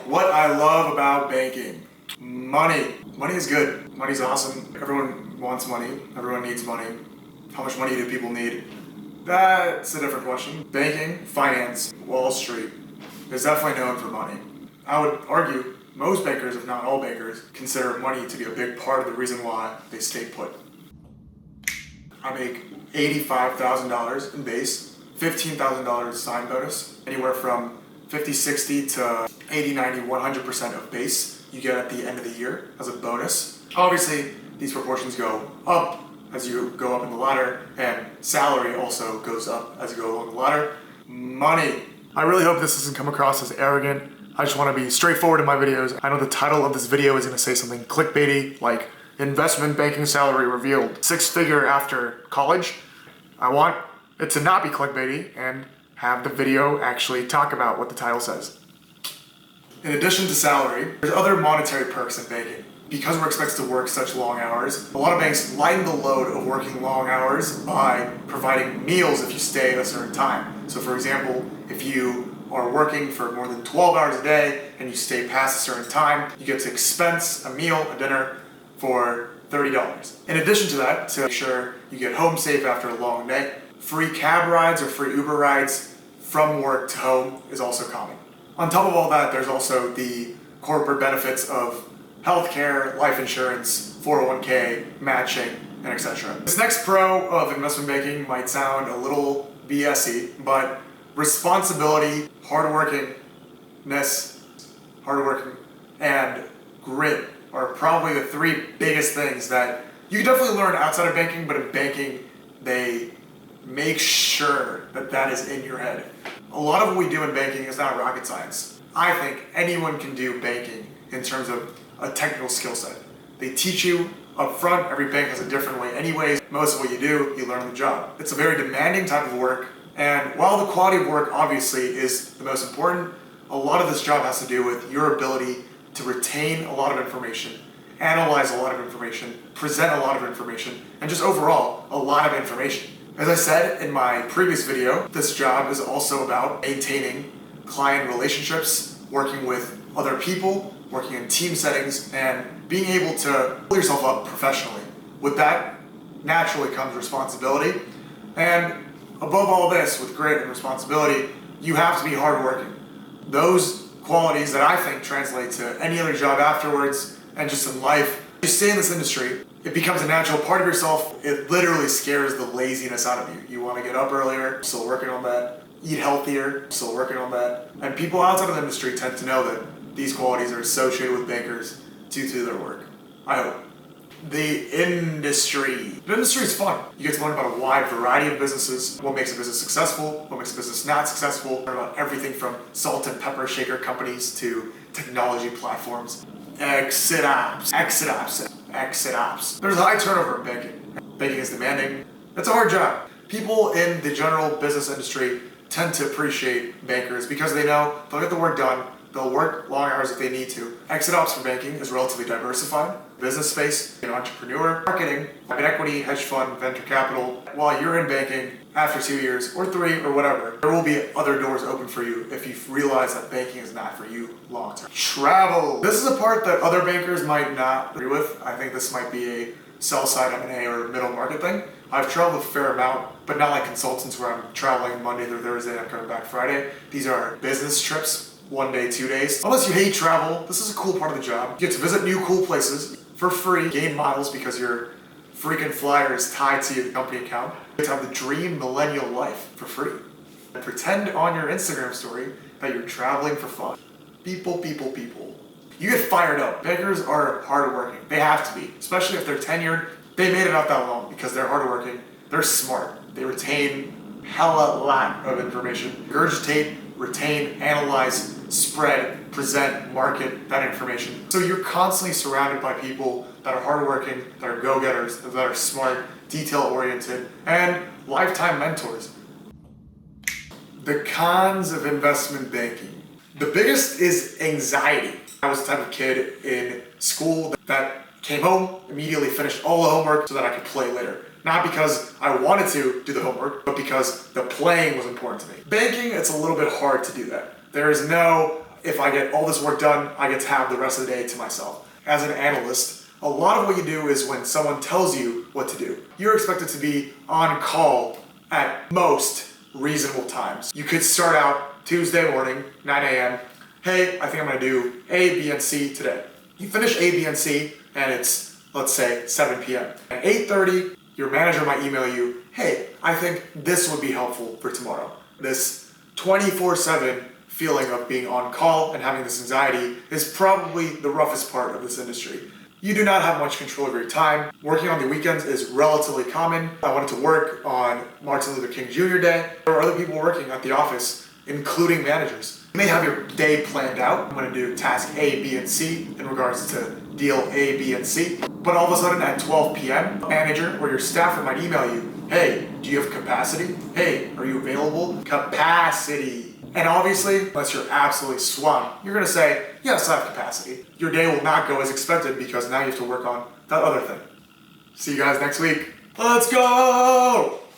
What I love about banking. Money. Money is good. Money's awesome. Everyone wants money. Everyone needs money. How much money do people need? That's a different question. Banking, finance, Wall Street is definitely known for money. I would argue most bankers, if not all bankers, consider money to be a big part of the reason why they stay put. I make $85,000 in base, $15,000 sign bonus, anywhere from 50, 60 to 80, 90, 100% of base you get at the end of the year as a bonus. Obviously, these proportions go up as you go up in the ladder, and salary also goes up as you go along the ladder. Money. I really hope this doesn't come across as arrogant. I just want to be straightforward in my videos. I know the title of this video is going to say something clickbaity, like investment banking salary revealed, 6-figure after college. I want it to not be clickbaity and have the video actually talk about what the title says. In addition to salary, there's other monetary perks in banking. Because we're expected to work such long hours, a lot of banks lighten the load of working long hours by providing meals if you stay at a certain time. So for example, if you are working for more than 12 hours a day and you stay past a certain time, you get to expense a meal, a dinner, for $30. In addition to that, to make sure you get home safe after a long day, free cab rides or free Uber rides from work to home is also common. On top of all that, there's also the corporate benefits of healthcare, life insurance, 401k, matching, and etc. This next pro of investment banking might sound a little BS-y, but responsibility, hardworking, and grit are probably the three biggest things that you can definitely learn outside of banking, but in banking, they make sure that that is in your head. A lot of what we do in banking is not rocket science. I think anyone can do banking in terms of a technical skill set. They teach you up front. Every bank has a different way anyways. Most of what you do, you learn on the job. It's a very demanding type of work, and while the quality of work obviously is the most important, a lot of this job has to do with your ability to retain a lot of information, analyze a lot of information, present a lot of information, and just overall, a lot of information. As I said in my previous video, this job is also about maintaining client relationships, working with other people, working in team settings, and being able to pull yourself up professionally. With that, naturally comes responsibility. And above all this, with grit and responsibility, you have to be hardworking. Those qualities that I think translate to any other job afterwards and just in life. You stay in this industry, it becomes a natural part of yourself. It literally scares the laziness out of you. You want to get up earlier, still working on that. Eat healthier, still working on that. And people outside of the industry tend to know that these qualities are associated with bankers due to their work. I hope. The industry. The industry is fun. You get to learn about a wide variety of businesses, what makes a business successful, what makes a business not successful, learn about everything from salt and pepper shaker companies to technology platforms, exit ops. There's a high turnover in banking. Banking is demanding. It's a hard job. People in the general business industry tend to appreciate bankers because they know they'll get the work done, they'll work long hours if they need to. Exit ops for banking is relatively diversified. Business space, an entrepreneur, marketing, private equity, hedge fund, venture capital. While you're in banking, after 2 years or 3 or whatever, there will be other doors open for you if you realize that banking is not for you long term. Travel. This is a part that other bankers might not agree with. I think this might be a sell-side M&A or middle market thing. I've traveled a fair amount, but not like consultants where I'm traveling Monday through Thursday and I'm coming back Friday. These are business trips, 1 day, 2 days. Unless you hate travel, this is a cool part of the job. You get to visit new cool places for free, gain miles because your freaking flyer is tied to your company account. You get to have the dream millennial life for free. And pretend on your Instagram story that you're traveling for fun. People. You get fired up. Bankers are hardworking. They have to be, especially if they're tenured. They made it out that long because they're hardworking. They're smart. They retain hella lot of information. Regurgitate, retain, analyze, spread, present, market that information. So you're constantly surrounded by people that are hardworking, that are go-getters, that are smart, detail-oriented, and lifetime mentors. The cons of investment banking. The biggest is anxiety. I was the type of kid in school that came home, immediately finished all the homework so that I could play later. Not because I wanted to do the homework, but because the playing was important to me. Banking, it's a little bit hard to do that. There is no if I get all this work done, I get to have the rest of the day to myself. As an analyst, a lot of what you do is when someone tells you what to do, you're expected to be on call at most reasonable times. You could start out Tuesday morning, 9 a.m. Hey, I think I'm gonna do A, B, and C today. You finish A, B, and C, and it's, let's say, 7 p.m. At 8:30, your manager might email you, hey, I think this would be helpful for tomorrow. This 24/7 feeling of being on call and having this anxiety is probably the roughest part of this industry. You do not have much control over your time. Working on the weekends is relatively common. I wanted to work on Martin Luther King Jr. Day. There are other people working at the office, including managers. You may have your day planned out. I'm gonna do task A, B, and C in regards to deal A, B, and C. But all of a sudden at 12 p.m., a manager or your staffer might email you, hey, do you have capacity? Hey, are you available? Capacity. And obviously, unless you're absolutely swamped, you're gonna say, yes, I have capacity. Your day will not go as expected because now you have to work on that other thing. See you guys next week. Let's go!